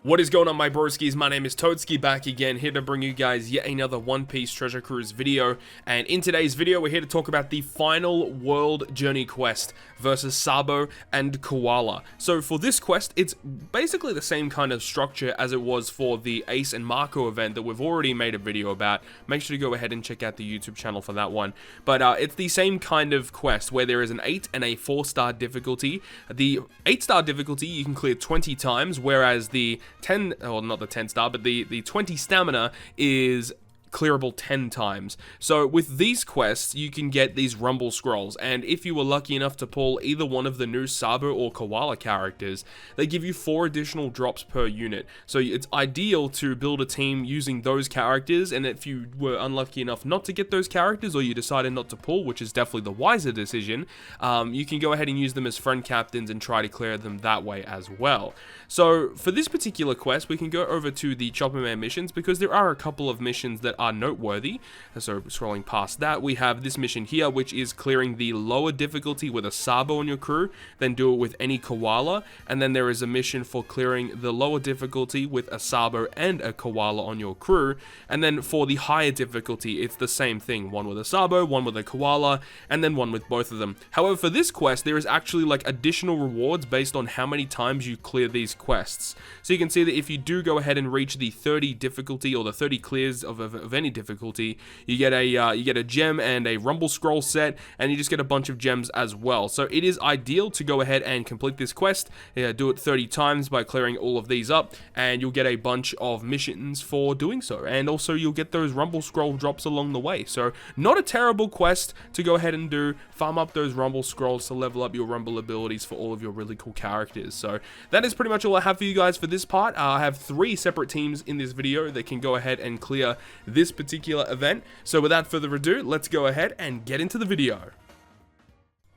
What is going on, my broskiis? My name is Toadskii, back again, here to bring you guys yet another One Piece Treasure Cruise video. And in today's video, we're here to talk about the final World Journey quest versus Sabo and Koala. So for this quest, it's basically the same kind of structure as it was for the Ace and Marco event that we've already made a video about. Make sure to go ahead and check out the YouTube channel for that one. But it's the same kind of quest where there is an 8 and a 4-star difficulty. The 8-star difficulty you can clear 20 times, whereas the 10, or not the 10-star, but the 20 stamina is clearable 10 times. So with these quests, you can get these rumble scrolls, and if you were lucky enough to pull either one of the new Sabo or Koala characters, they give you 4 additional drops per unit. So it's ideal to build a team using those characters, and if you were unlucky enough not to get those characters, or you decided not to pull, which is definitely the wiser decision, you can go ahead and use them as friend captains and try to clear them that way as well. So for this particular quest, we can go over to the Chopperman missions, because there are a couple of missions that are noteworthy. So scrolling past that, we have this mission here, which is clearing the lower difficulty with a Sabo on your crew, then do it with any Koala, and then there is a mission for clearing the lower difficulty with a Sabo and a Koala on your crew, and then for the higher difficulty, it's the same thing, one with a Sabo, one with a Koala, and then one with both of them. However, for this quest, there is actually like additional rewards based on how many times you clear these quests. So you can see that if you do go ahead and reach the 30 difficulty, or the 30 clears of any difficulty, you get a gem and a rumble scroll set, and you just get a bunch of gems as well. So it is ideal to go ahead and complete this quest, do it 30 times by clearing all of these up, and you'll get a bunch of missions for doing so, and also you'll get those rumble scroll drops along the way. So not a terrible quest to go ahead and do. Farm up those rumble scrolls to level up your rumble abilities for all of your really cool characters. So that is pretty much all I have for you guys for this part. I have 3 separate teams in this video that can go ahead and clear this particular event. So without further ado, let's go ahead and get into the video.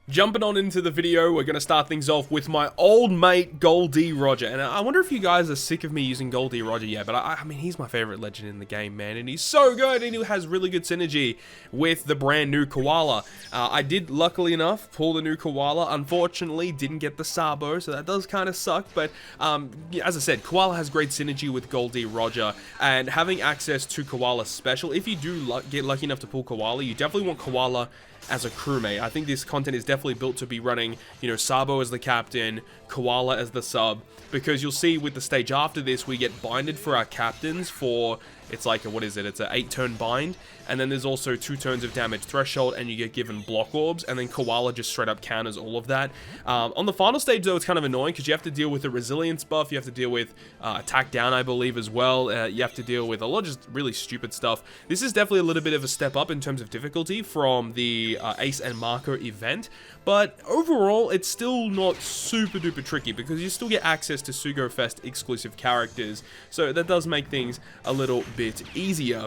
Jumping on into the video, we're going to start things off with my old mate, Goldie Roger. And I wonder if you guys are sick of me using Goldie Roger yet, but I mean, he's my favorite legend in the game, man. And he's so good, and he has really good synergy with the brand new Koala. I did, luckily enough, pull the new Koala. Unfortunately, didn't get the Sabo, so that does kind of suck. But as I said, Koala has great synergy with Goldie Roger. And having access to Koala special, if you do get lucky enough to pull Koala, you definitely want Koala as a crewmate. I think this content is definitely built to be running, you know, Sabo as the captain, Koala as the sub, because you'll see with the stage after this, we get binded for our captains for, it's like, what is it? It's an 8-turn bind, and then there's also 2 turns of damage threshold, and you get given block orbs, and then Koala just straight up counters all of that. On the final stage, though, it's kind of annoying, because you have to deal with a resilience buff, you have to deal with attack down, I believe, as well. You have to deal with a lot of just really stupid stuff. This is definitely a little bit of a step up in terms of difficulty from the Ace and Marco event, but overall, it's still not super duper tricky, because you still get access to Sugo Fest exclusive characters, so that does make things a little bit easier.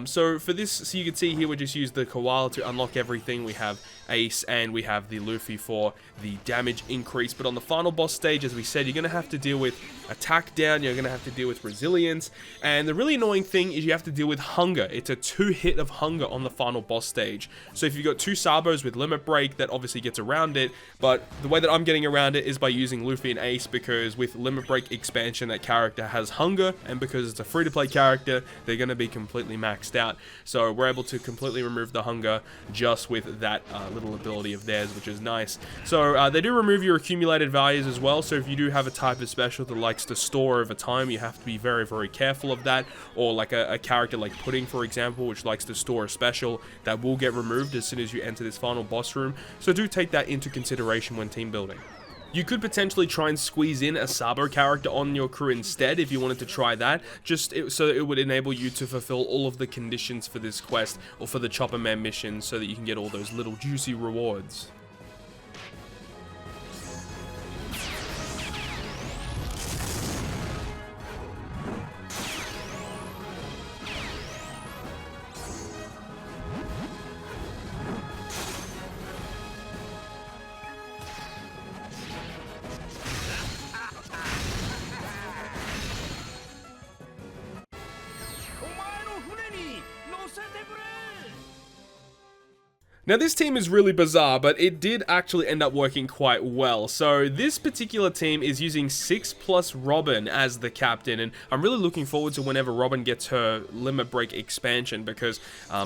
So for this, so you can see here, we just use the Koala to unlock everything. We have Ace and we have the Luffy for the damage increase, but on the final boss stage, as we said, you're going to have to deal with attack down, you're going to have to deal with resilience, and the really annoying thing is you have to deal with hunger. It's a 2-hit of hunger on the final boss stage. So if you've got 2 Sabos with limit break, that obviously gets around it, but the way that I'm getting around it is by using Luffy and Ace, because with limit break expansion, that character has hunger, and because it's a free-to-play character, they're going to be completely maxed out. So we're able to completely remove the hunger just with that little ability of theirs, which is nice. So they do remove your accumulated values as well, so if you do have a type of special that likes to store over time, you have to be very, very careful of that. Or like a character like Pudding, for example, which likes to store a special, that will get removed as soon as you enter this final boss room. So do take that into consideration when team building. You could potentially try and squeeze in a Sabo character on your crew instead if you wanted to try that, so it would enable you to fulfill all of the conditions for this quest, or for the Chopperman mission, so that you can get all those little juicy rewards. Now this team is really bizarre, but it did actually end up working quite well. So this particular team is using 6+ Robin as the captain, and I'm really looking forward to whenever Robin gets her limit break expansion, because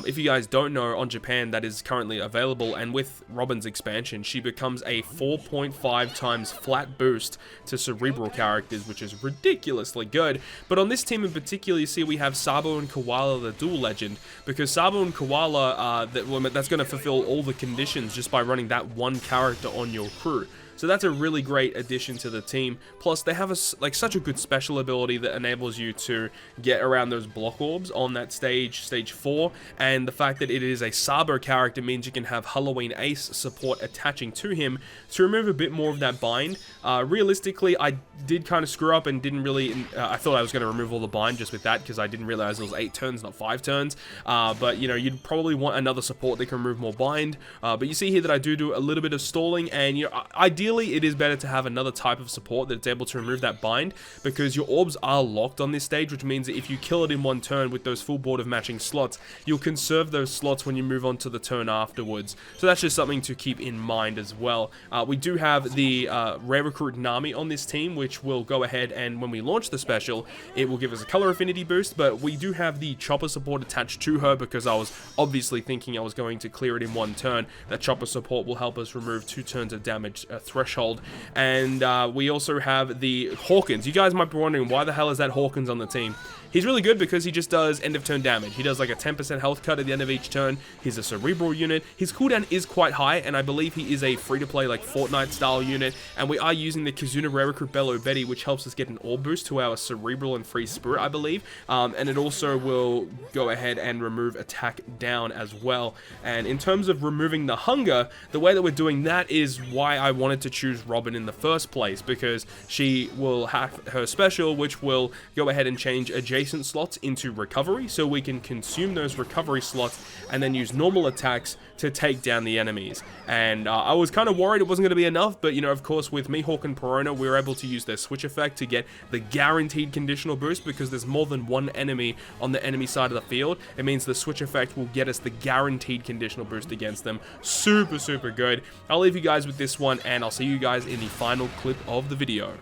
if you guys don't know, on Japan that is currently available, and with Robin's expansion she becomes a 4.5 times flat boost to cerebral characters, which is ridiculously good. But on this team in particular, you see we have Sabo and Koala, the dual legend, because Sabo and Koala, that's going to fulfill all the conditions just by running that one character on your crew. So that's a really great addition to the team. Plus, they have such a good special ability that enables you to get around those block orbs on that stage 4. And the fact that it is a Sabo character means you can have Halloween Ace support attaching to him to remove a bit more of that bind. Realistically, I did kind of screw up and didn't really... I thought I was going to remove all the bind just with that, because I didn't realize it was 8 turns, not 5 turns. But, you know, you'd probably want another support that can remove more bind. But you see here that I do a little bit of stalling, and, you know, ideally, it is better to have another type of support that's able to remove that bind, because your orbs are locked on this stage, which means that if you kill it in one turn with those full board of matching slots, you'll conserve those slots when you move on to the turn afterwards. So that's just something to keep in mind as well. We do have the rare recruit Nami on this team, which will go ahead and when we launch the special, it will give us a color affinity boost, but we do have the chopper support attached to her, because I was obviously thinking I was going to clear it in one turn. That chopper support will help us remove 2 turns of damage threshold. And we also have the Hawkins. You guys might be wondering, why the hell is that Hawkins on the team? He's really good because he just does end of turn damage. He does like a 10% health cut at the end of each turn. He's a cerebral unit. His cooldown is quite high, and I believe he is a free-to-play like Fortnite style unit. And we are using the Kizuna Rare Recruit Bello Betty, which helps us get an orb boost to our cerebral and free spirit, I believe. And it also will go ahead and remove attack down as well. And in terms of removing the hunger, the way that we're doing that is why I wanted to choose Robin in the first place, because she will have her special, which will go ahead and change adjacent slots into recovery, so we can consume those recovery slots and then use normal attacks to take down the enemies. And I was kind of worried it wasn't going to be enough, but you know, of course, with Mihawk and Perona, we were able to use their switch effect to get the guaranteed conditional boost, because there's more than one enemy on the enemy side of the field. It means the switch effect will get us the guaranteed conditional boost against them. Super, super good. I'll leave you guys with this one, and I'll see you guys in the final clip of the video.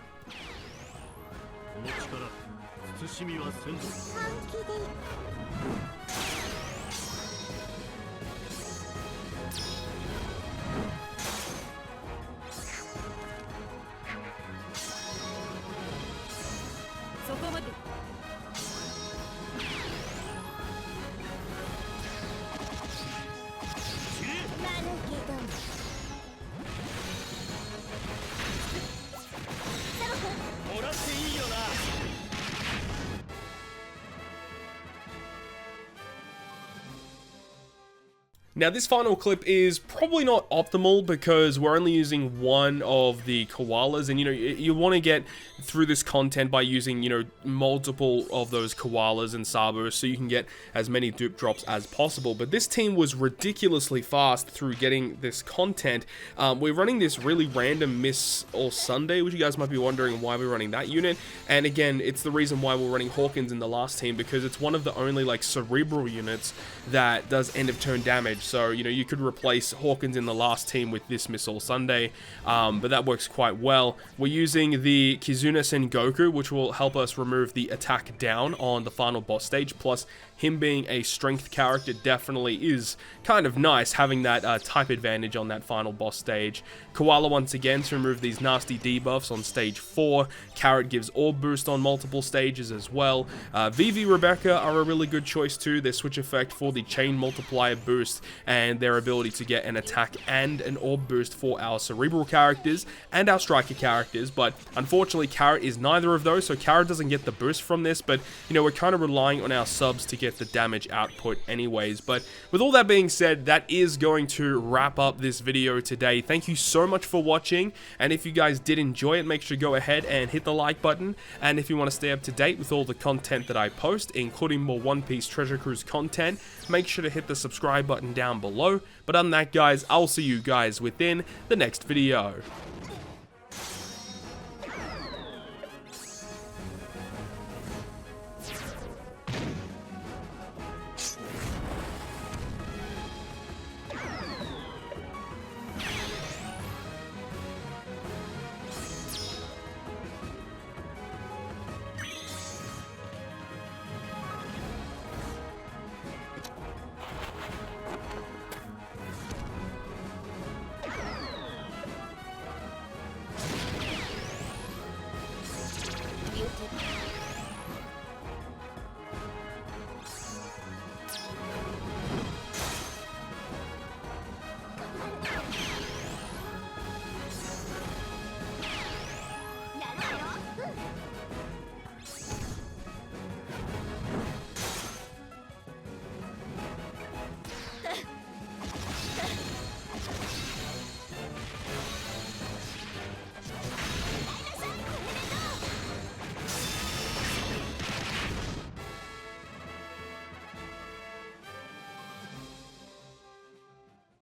Now this final clip is probably not optimal because we're only using one of the koalas, and you know, you want to get through this content by using, you know, multiple of those koalas and sabos so you can get as many dupe drops as possible. But this team was ridiculously fast through getting this content. We're running this really random Miss All Sunday, which you guys might be wondering why we're running that unit. And again, it's the reason why we're running Hawkins in the last team, because it's one of the only like cerebral units that does end of turn damage. So, you know, you could replace Hawkins in the last team with this Miss All Sunday, but that works quite well. We're using the Kizuna Sengoku, which will help us remove the attack down on the final boss stage, plus him being a strength character definitely is kind of nice, having that type advantage on that final boss stage. Koala once again to remove these nasty debuffs on stage 4. Carrot gives orb boost on multiple stages as well. Vivi Rebecca are a really good choice too. Their switch effect for the chain multiplier boost and their ability to get an attack and an orb boost for our cerebral characters and our striker characters, but unfortunately Carrot is neither of those, so Carrot doesn't get the boost from this, but you know, we're kind of relying on our subs to get the damage output anyways. But with all that being said, that is going to wrap up this video today. Thank you so much for watching, and if you guys did enjoy it, make sure to go ahead and hit the like button. And if you want to stay up to date with all the content that I post, including more One Piece Treasure Cruise content, make sure to hit the subscribe button down below. But other than that, guys, I'll see you guys within the next video.